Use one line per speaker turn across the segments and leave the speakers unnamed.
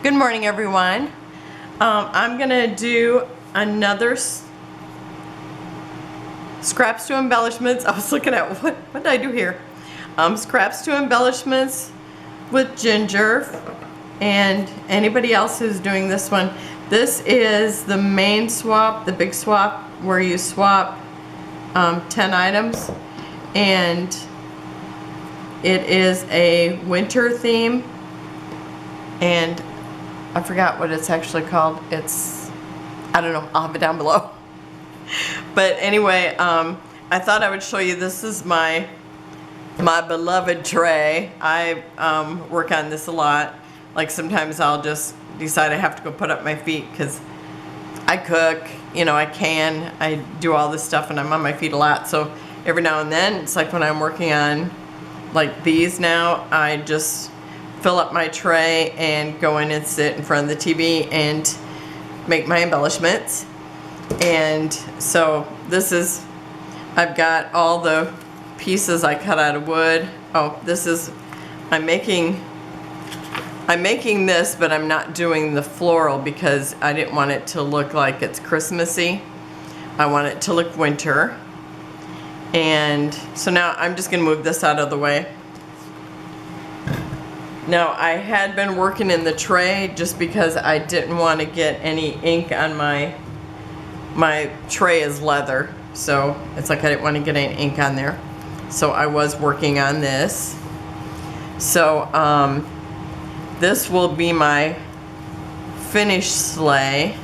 Good morning, everyone. I'm gonna do another scraps to embellishments. I was looking at what did I do here? Scraps to embellishments with ginger, and anybody else who's doing this one. This is the main swap, the big swap, where you swap 10 items, and it is a winter theme, and I forgot what it's actually called. I don't know, I'll have it down below. But anyway, I thought I would show you, this is my beloved tray. I work on this a lot. Like sometimes I'll just decide I have to go put up my feet because I cook, I do all this stuff and I'm on my feet a lot. So every now and then, it's like when I'm working on like these now, I just fill up my tray and go in and sit in front of the TV and make my embellishments. And so this is, I've got all the pieces I cut out of wood. Oh, this is, I'm making this, but I'm not doing the floral because I didn't want it to look like it's Christmassy. I want it to look winter. And so now I'm just gonna move this out of the way. Now I had been working in the tray just because I didn't want to get any ink on my tray is leather, so it's like I didn't want to get any ink on there. So I was working on this. So this will be my finished sled,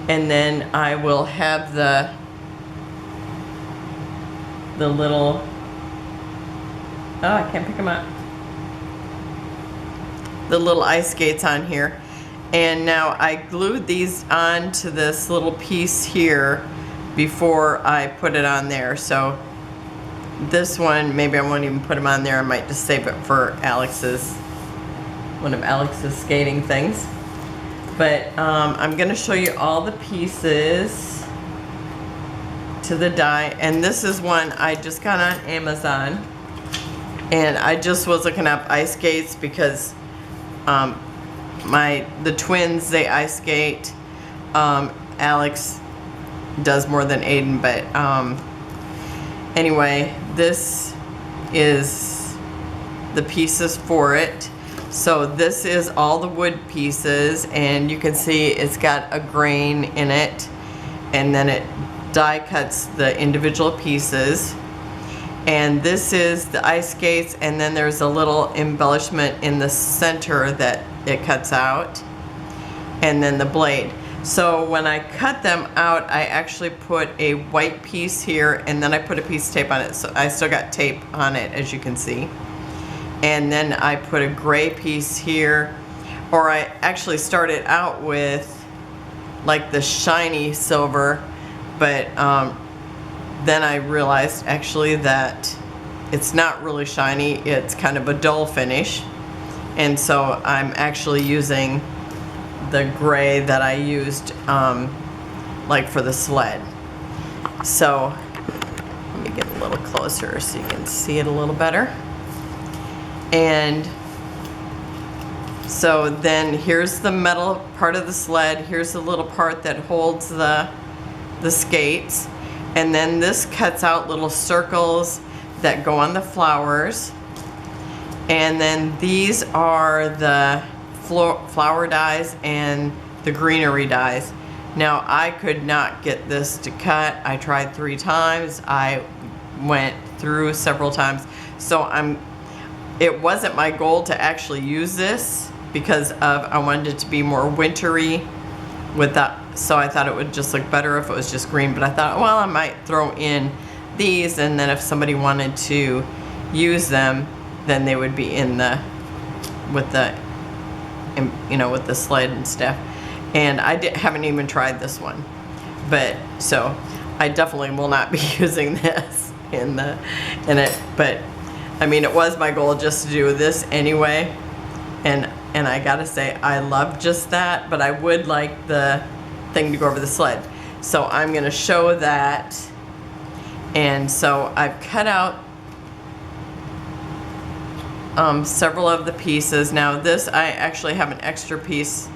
and then I will have the little, oh, I can't pick them up, the little ice skates on here. And now I glued these onto this little piece here before I put it on there. So this one, maybe I won't even put them on there. I might just save it for one of Alex's skating things. But I'm gonna show you all the pieces to the die. And this is one I just got on Amazon. And I just was looking up ice skates because the twins, they ice skate. Alex does more than Aiden, but anyway, this is the pieces for it. So this is all the wood pieces, and you can see it's got a grain in it, and then it die cuts the individual pieces. And this is the ice skates, and then there's a little embellishment in the center that it cuts out, and then the blade. So when I cut them out, I actually put a white piece here, and then I put a piece of tape on it. So I still got tape on it, as you can see. And then I put a gray piece here, or I actually started out with like the shiny silver, but then I realized actually that it's not really shiny, it's kind of a dull finish. And so I'm actually using the gray that I used like for the sled. So let me get a little closer so you can see it a little better. And so then here's the metal part of the sled, here's the little part that holds the skates. And then this cuts out little circles that go on the flowers. And then these are the flower dies and the greenery dies. Now I could not get this to cut. I tried 3 times. I went through several times. So it wasn't my goal to actually use this because I wanted it to be more wintry with that. So I thought it would just look better if it was just green, but I thought, well, I might throw in these, and then if somebody wanted to use them, then they would be in with the sled and stuff. And I haven't even tried this one, but so I definitely will not be using this in it. But I mean, it was my goal just to do this anyway, and I gotta say I love just that, but I would like the thing to go over the sled. So I'm gonna show that. And so I've cut out
several of the pieces. Now this, I actually have an extra piece,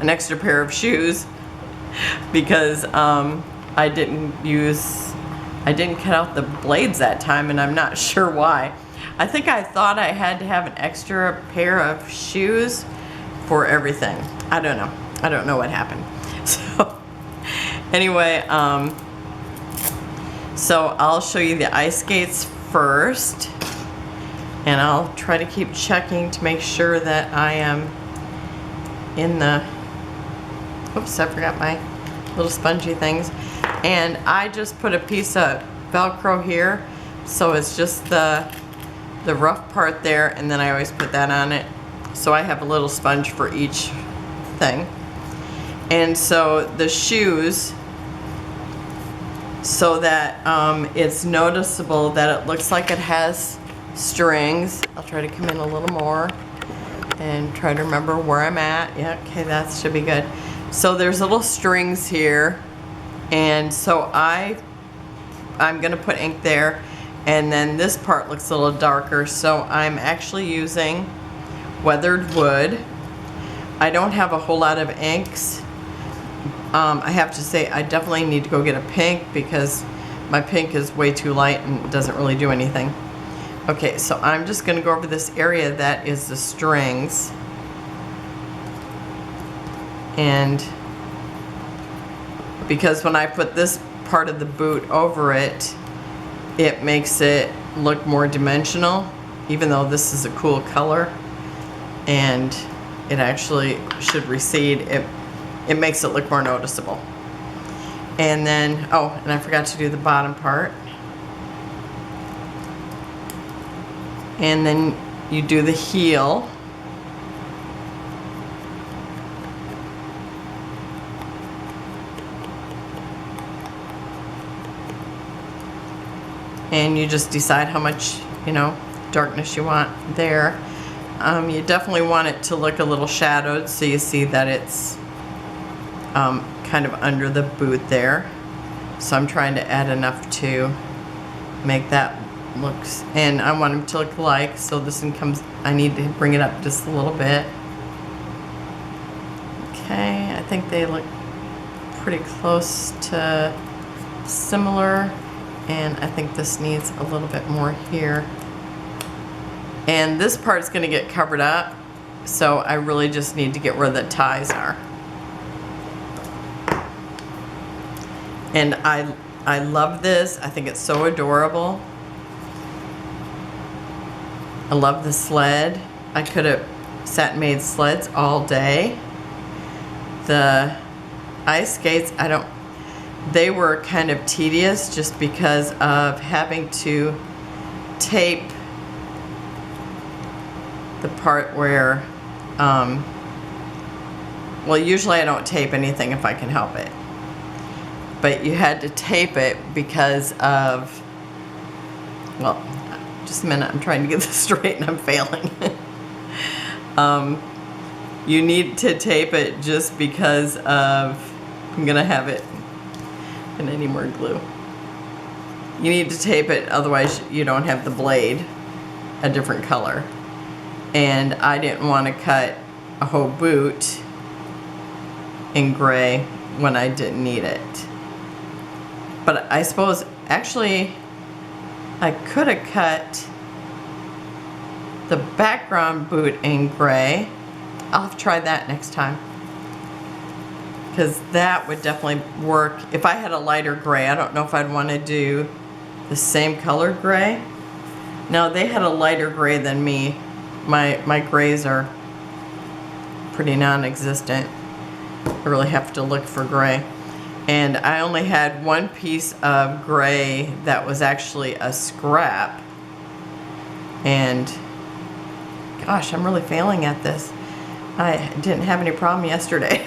an extra pair of shoes because I didn't cut out the blades that time, and I'm not sure why. I think I thought I had to have an extra pair of shoes for everything. I don't know. I don't know what happened. So anyway, so I'll show you the ice skates first, and I'll try to keep checking to make sure that I am in the, oops, I forgot my little spongy things. And I just put a piece of Velcro here, so it's just the rough part there, and then I always put that on it. So I have a little sponge for each thing. And so the shoes, so that it's noticeable that it looks like it has strings. I'll try to come in a little more and try to remember where I'm at. Yeah, okay, that should be good. So there's little strings here, and so I'm gonna put ink there, and then this part looks a little darker, so I'm actually using weathered wood. I don't have a whole lot of inks. I have to say I definitely need to go get a pink because my pink is way too light and doesn't really do anything. Okay, so I'm just going to go over this area that is the strings, and because when I put this part of the boot over it, it makes it look more dimensional, even though this is a cool color, and it actually should recede. It makes it look more noticeable. And then, oh, and I forgot to do the bottom part. And then you do the heel. And you just decide how much, darkness you want there. You definitely want it to look a little shadowed, so you see that it's kind of under the boot there. So I'm trying to add enough to make that look, and I want them to look alike, so this one comes, I need to bring it up just a little bit. Okay, I think they look pretty close to similar, and I think this needs a little bit more here. And this part's going to get covered up, so I really just need to get where the ties are. And I love this. I think it's so adorable. I love the sled. I could have sat and made sleds all day. The ice skates, they were kind of tedious just because of having to tape the part where, well, usually I don't tape anything if I can help it. But you had to tape it because of, well, just a minute, I'm trying to get this straight and I'm failing. You need to tape it just because of, I'm gonna have it, and I need more glue. You need to tape it, otherwise you don't have the blade a different color. And I didn't want to cut a whole boot in gray when I didn't need it. But I suppose, actually, I could have cut the background boot in gray. I'll have to try that next time, because that would definitely work. If I had a lighter gray, I don't know if I'd want to do the same color gray. Now, they had a lighter gray than me. My grays are pretty non-existent. I really have to look for gray. And I only had one piece of gray that was actually a scrap. And gosh, I'm really failing at this. I didn't have any problem yesterday.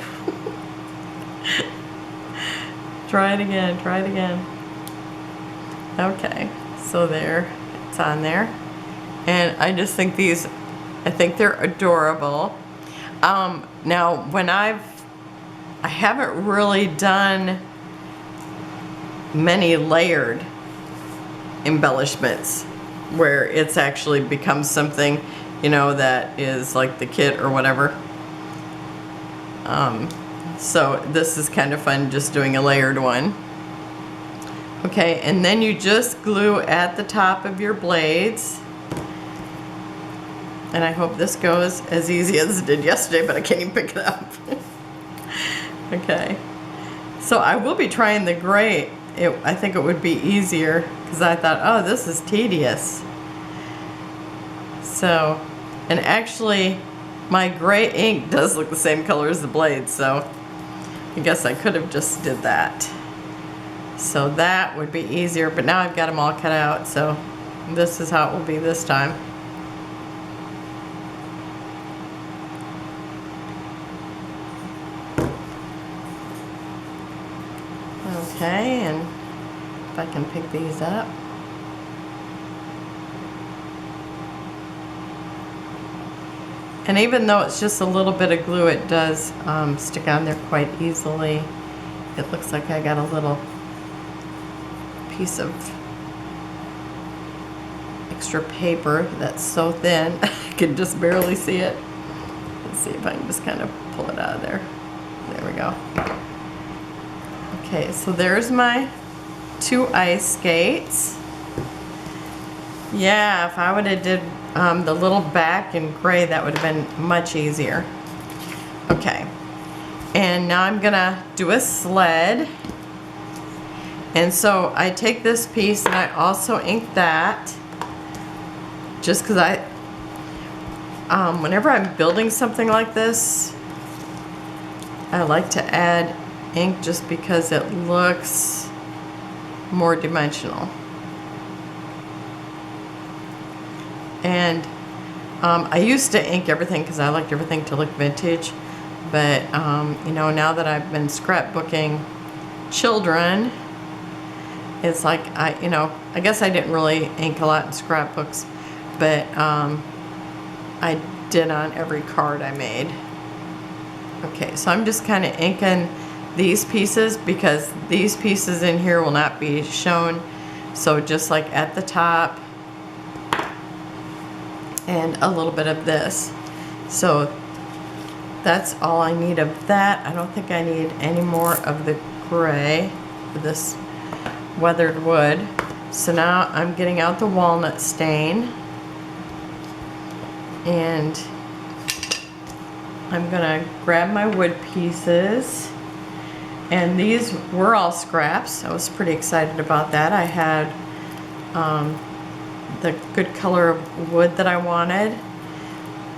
Try it again, try it again. Okay, so there, it's on there. And I just think these, I think they're adorable. Now, when I haven't really done many layered embellishments where it's actually become something you know, that is like the kit or whatever. So this is kind of fun, just doing a layered one. Okay, and then you just glue at the top of your blades. And I hope this goes as easy as it did yesterday, but I can't even pick it up. Okay, so I will be trying the gray. I think it would be easier because I thought, oh, this is tedious. So, and actually my gray ink does look the same color as the blade, so I guess I could have just did that. So that would be easier, but now I've got them all cut out, so this is how it will be this time. Okay, and if I can pick these up. And even though it's just a little bit of glue, it does stick on there quite easily. It looks like I got a little piece of extra paper that's so thin I can just barely see it. Let's see if I can just kind of pull it out of there. There we go. Okay, so there's my 2 ice skates. Yeah, if I would have did the little back in gray, that would have been much easier. Okay, and now I'm gonna do a sled. And so I take this piece and I also ink that, just because whenever I'm building something like this, I like to add ink just because it looks more dimensional. And I used to ink everything because I liked everything to look vintage, but you know, now that I've been scrapbooking children, it's like I guess I didn't really ink a lot in scrapbooks, but I did on every card I made. Okay, so I'm just kind of inking these pieces because these pieces in here will not be shown. So just like at the top and a little bit of this. So that's all I need of that. I don't think I need any more of the gray for this weathered wood. So now I'm getting out the walnut stain, and I'm gonna grab my wood pieces, and these were all scraps. I was pretty excited about that. I had the good color of wood that I wanted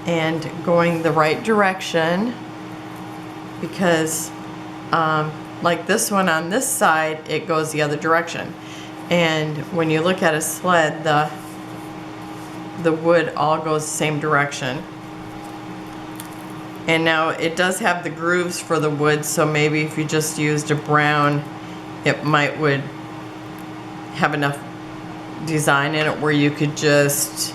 and going the right direction, because like this one on this side, it goes the other direction, and when you look at a sled, the wood all goes the same direction. And now it does have the grooves for the wood, so maybe if you just used a brown, it would have enough design in it where you could just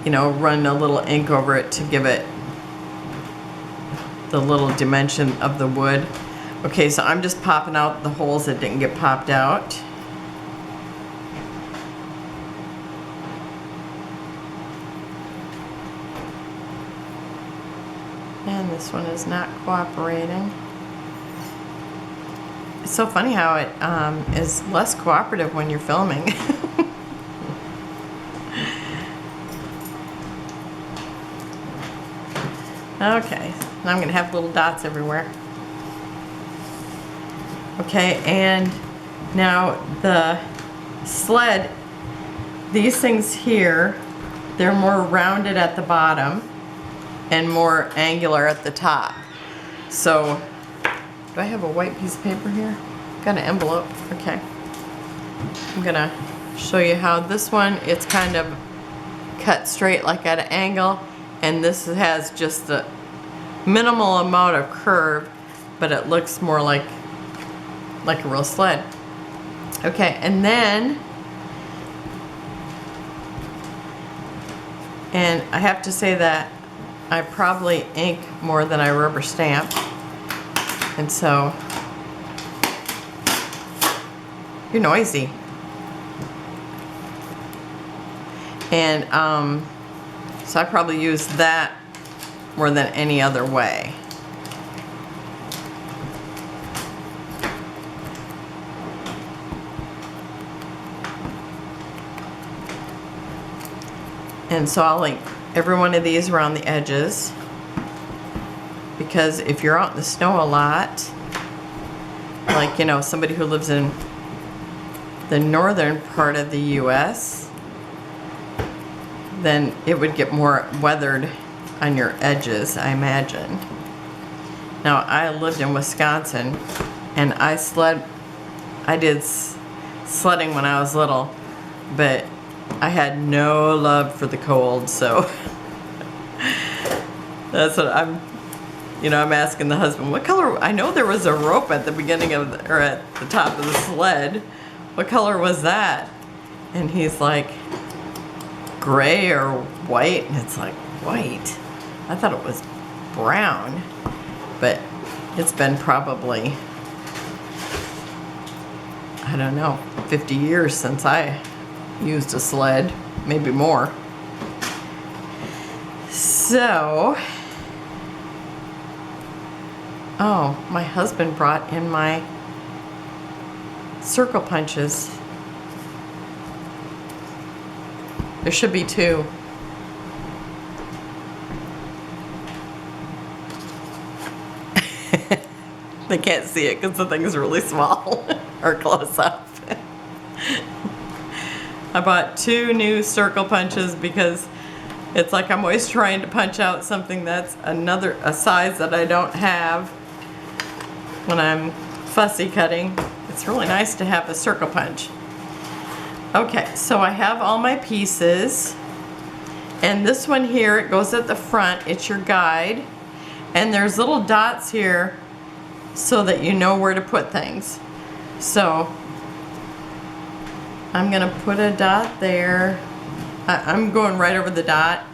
you know, run a little ink over it to give it the little dimension of the wood. Okay, so I'm just popping out the holes that didn't get popped out. And this one is not cooperating. It's so funny how it is less cooperative when you're filming. Okay, now I'm gonna have little dots everywhere. Okay, and now the sled, these things here, they're more rounded at the bottom and more angular at the top. So, do I have a white piece of paper here? Got an envelope, okay. I'm gonna show you how this one, it's kind of cut straight like at an angle, and this has just a minimal amount of curve, but it looks more like a real sled. Okay, and then, and I have to say that I probably ink more than I rubber stamp, and so you're noisy. And so I probably use that more than any other way. And so I'll link every one of these around the edges, because if you're out in the snow a lot, like, you know, somebody who lives in the northern part of the US, then it would get more weathered on your edges, I imagine. Now, I lived in Wisconsin, and I did sledding when I was little, but I had no love for the cold, so that's what I'm asking the husband, what color, I know there was a rope at the beginning of, or at the top of the sled. What color was that? And he's like, gray or white? And it's like, white? I thought it was brown. But it's been probably, I don't know, 50 years since I used a sled, maybe more. So, oh, my husband brought in my circle punches. There should be 2. They can't see it because the thing is really small or close up. I bought 2 new circle punches because it's like I'm always trying to punch out something that's a size that I don't have when I'm fussy cutting. It's really nice to have a circle punch. Okay, so I have all my pieces, and this one here, it goes at the front. It's your guide, and there's little dots here so that you know where to put things. So I'm gonna put a dot there. I'm going right over the dot,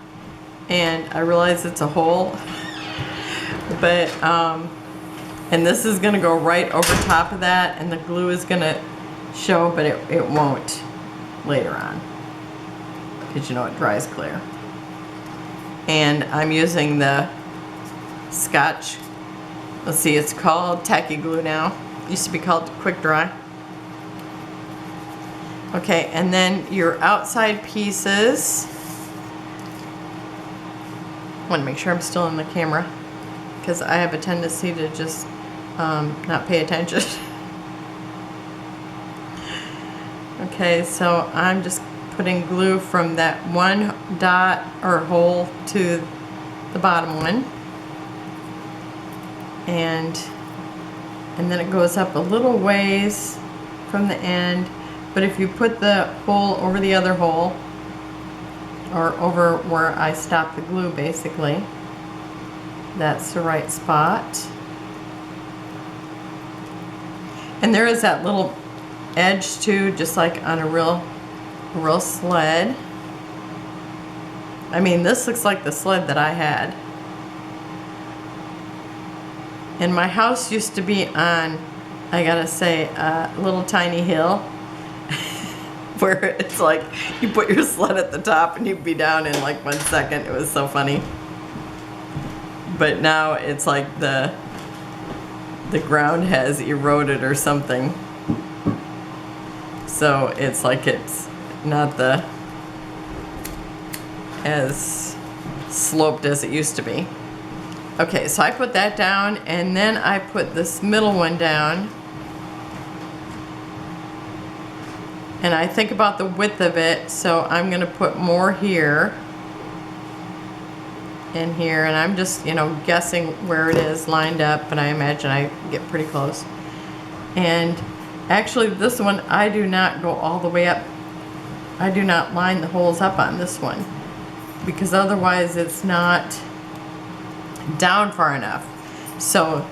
and I realize it's a hole, but and this is gonna go right over top of that, and the glue is gonna show, but it won't later on, because you know it dries clear. And I'm using the Scotch, let's see, it's called Tacky Glue now. It used to be called Quick Dry. Okay, and then your outside pieces. I want to make sure I'm still in the camera, because I have a tendency to just not pay attention. Okay, so I'm just putting glue from that one dot or hole to the bottom one. And then it goes up a little ways from the end. But if you put the hole over the other hole, or over where I stop the glue basically, that's the right spot. And there is that little edge too, just like on a real sled. I mean, this looks like the sled that I had. And my house used to be on, I gotta say, a little tiny hill where it's like you put your sled at the top and you'd be down in like 1 second. It was so funny. But now it's like the ground has eroded or something. So it's like it's not as sloped as it used to be. Okay, so I put that down, and then I put this middle one down. And I think about the width of it, so I'm gonna put more here and here, and I'm just, guessing where it is lined up, but I imagine I get pretty close. And actually this one, I do not go all the way up. I do not line the holes up on this one, because otherwise it's not down far enough. So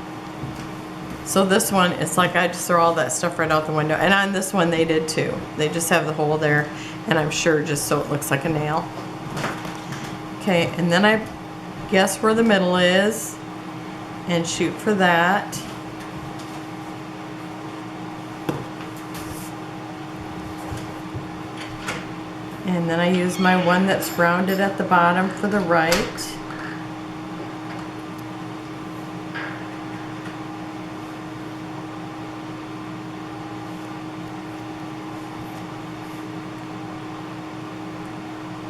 this one, it's like I just throw all that stuff right out the window. And on this one they did too. They just have the hole there, and I'm sure just so it looks like a nail. Okay, and then I guess where the middle is and shoot for that.
And then I use my one that's rounded at the bottom for the right.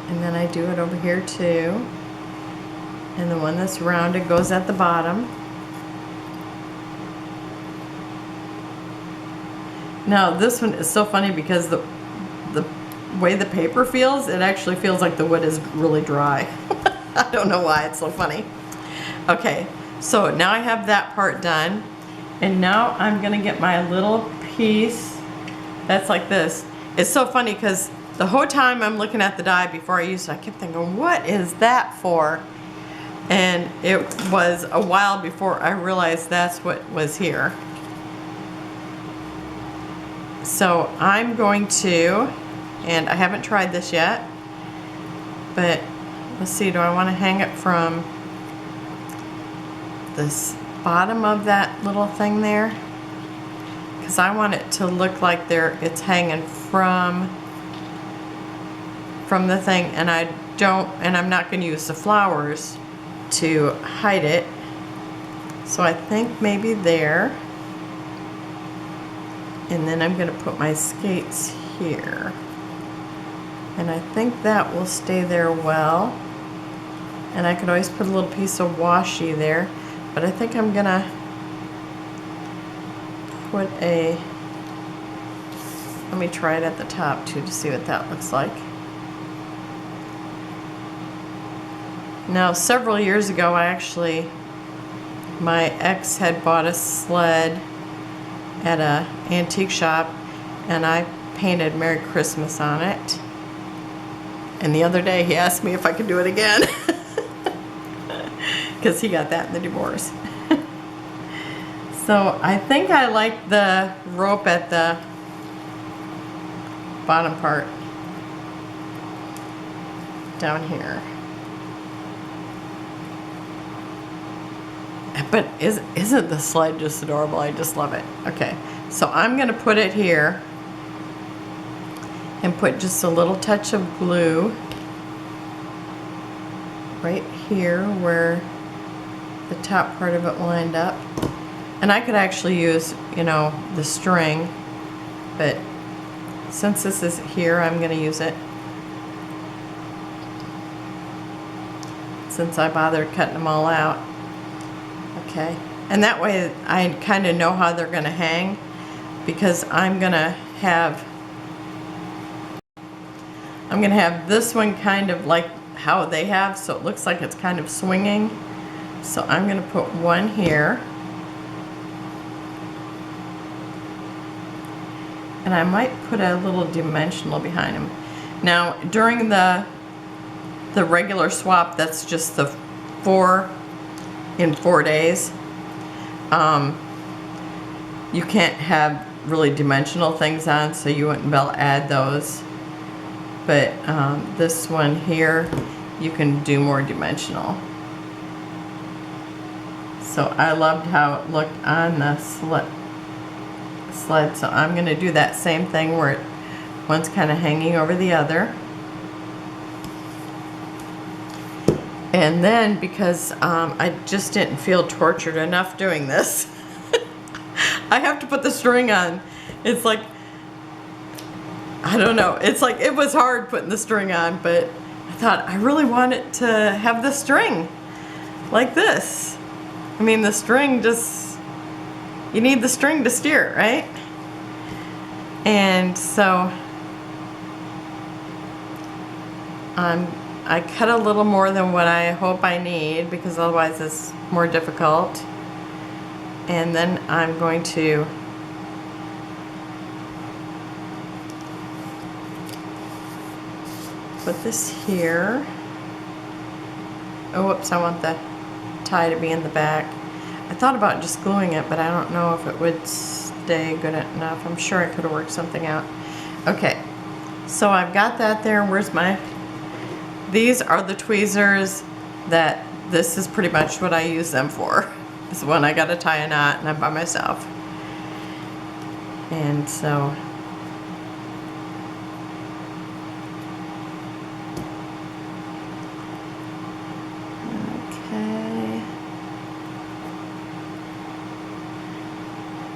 And then I do it over here too. And the one that's rounded goes at the bottom. Now this one is so funny because the way the paper feels, it actually feels like the wood is really dry. I don't know why, it's so funny. Okay, so now I have that part done. And now I'm gonna get my little piece that's like this. It's so funny because the whole time I'm looking at the die before I used it, I kept thinking, what is that for? And it was a while before I realized that's what was here. So I'm going to, and I haven't tried this yet, but let's see, do I want to hang it from this bottom of that little thing there? Because I want it to look like it's hanging from the thing, and I'm not going to use the flowers to hide it. So I think maybe there. And then I'm going to put my skates here. And I think that will stay there well. And I could always put a little piece of washi there. But I think I'm going to put let me try it at the top too to see what that looks like. Now, several years ago, my ex had bought a sled at a antique shop, and I painted Merry Christmas on it. And the other day, he asked me if I could do it again, because he got that in the divorce. So I think I like the rope at the bottom part down here. But isn't the sled just adorable? I just love it. Okay, so I'm going to put it here and put just a little touch of glue right here where the top part of it will end up. And I could actually use, the string, but since this is here, I'm going to use it. Since I bothered cutting them all out. Okay, and that way I kind of know how they're going to hang, because I'm going to have this one kind of like how they have, so it looks like it's kind of swinging. So I'm going to put one here, and I might put a little dimensional behind them. Now during the regular swap, that's just the 4 in 4 days. You can't have really dimensional things on, so you wouldn't be able to add those. But this one here, you can do more dimensional. So I loved how it looked on the sled. So I'm going to do that same thing where one's kind of hanging over the other. And then, because I just didn't feel tortured enough doing this, I have to put the string on. It's like, I don't know, it's like it was hard putting the string on, but I thought I really wanted to have the string like this. I mean, the string just, you need the string to steer it, right? And so I cut a little more than what I hope I need, because otherwise it's more difficult. And then I'm going to put this here. Oh, whoops, I want the tie to be in the back. I thought about just gluing it, but I don't know if it would stay good enough. I'm sure I could have worked something out. Okay, so I've got that there. Where's my... These are the tweezers that this is pretty much what I use them for. This is when I gotta tie a knot and I'm by myself. And so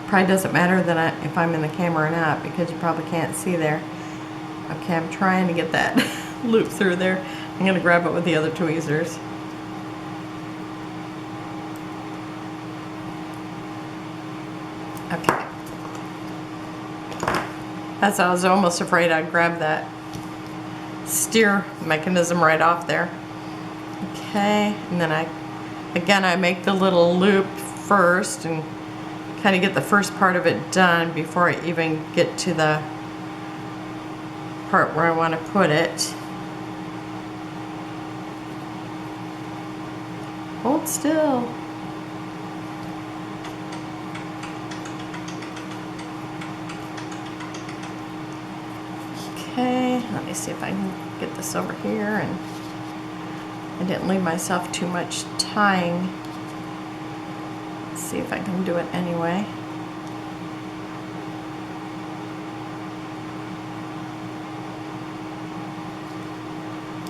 Probably doesn't matter if I'm in the camera or not, because you probably can't see there. Okay, I'm trying to get that loop through there. I'm gonna grab it with the other tweezers. Okay. That's, I was almost afraid I'd grab that steer mechanism right off there. Okay, and then I make the little loop first and kind of get the first part of it done before I even get to the part where I want to put it. Hold still. Okay, let me see if I can get this over here, and I didn't leave myself too much tying. Let's see if I can do it anyway.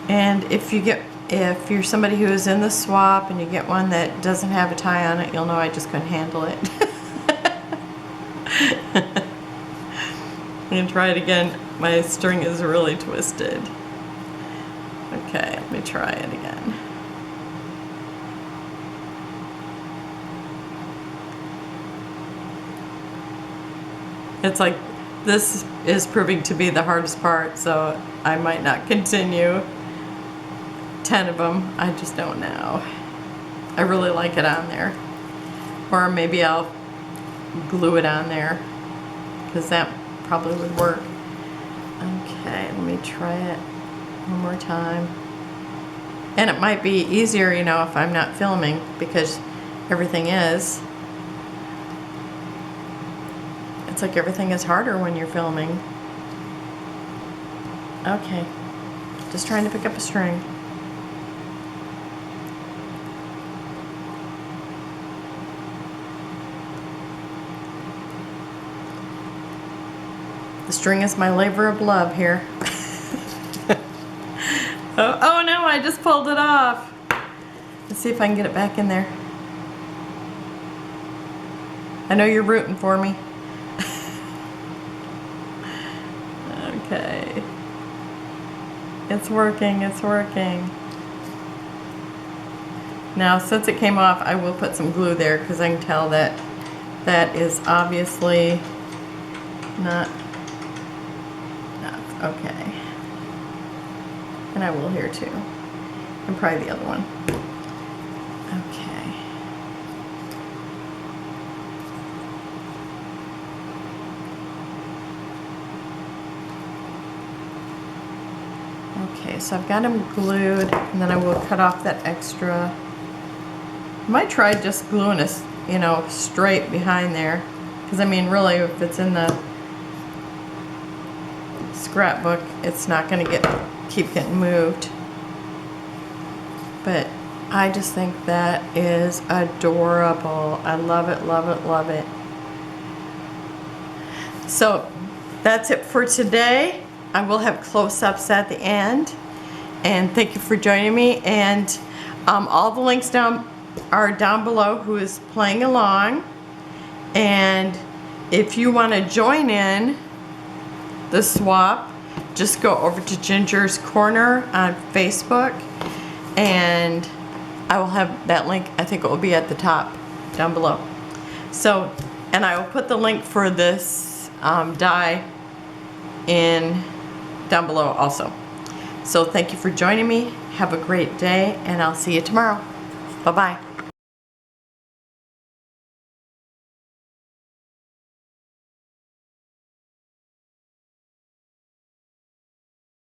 And if you're somebody who is in the swap and you get one that doesn't have a tie on it, you'll know I just couldn't handle it. I'm gonna try it again. My string is really twisted. Okay, let me try it again. It's like this is proving to be the hardest part, so I might not continue 10 of them. I just don't know. I really like it on there. Or maybe I'll glue it on there, because that probably would work. Okay, let me try it one more time. And it might be easier, you know, if I'm not filming, because everything is. It's like everything is harder when you're filming. Okay, just trying to pick up a string. The string is my labor of love here. Oh no, I just pulled it off. Let's see if I can get it back in there. I know you're rooting for me. Okay. It's working, it's working. Now, since it came off, I will put some glue there, because I can tell that that is obviously not enough. Okay. And I will here too. And probably the other one. Okay, so I've got them glued, and then I will cut off that extra. I might try just gluing this, you know, straight behind there, because I mean, really, if it's in the scrapbook, it's not going to keep getting moved. But I just think that is adorable. I love it, love it, love it. So that's it for today. I will have close-ups at the end, and thank you for joining me. And all the links are down below who is playing along. And if you want to join in the swap, just go over to Ginger's Corner on Facebook, and I will have that link. I think it will be at the top down below. So, and I will put the link for this die in down below also. So thank you for joining me. Have a great day, and I'll see you tomorrow. Bye-bye.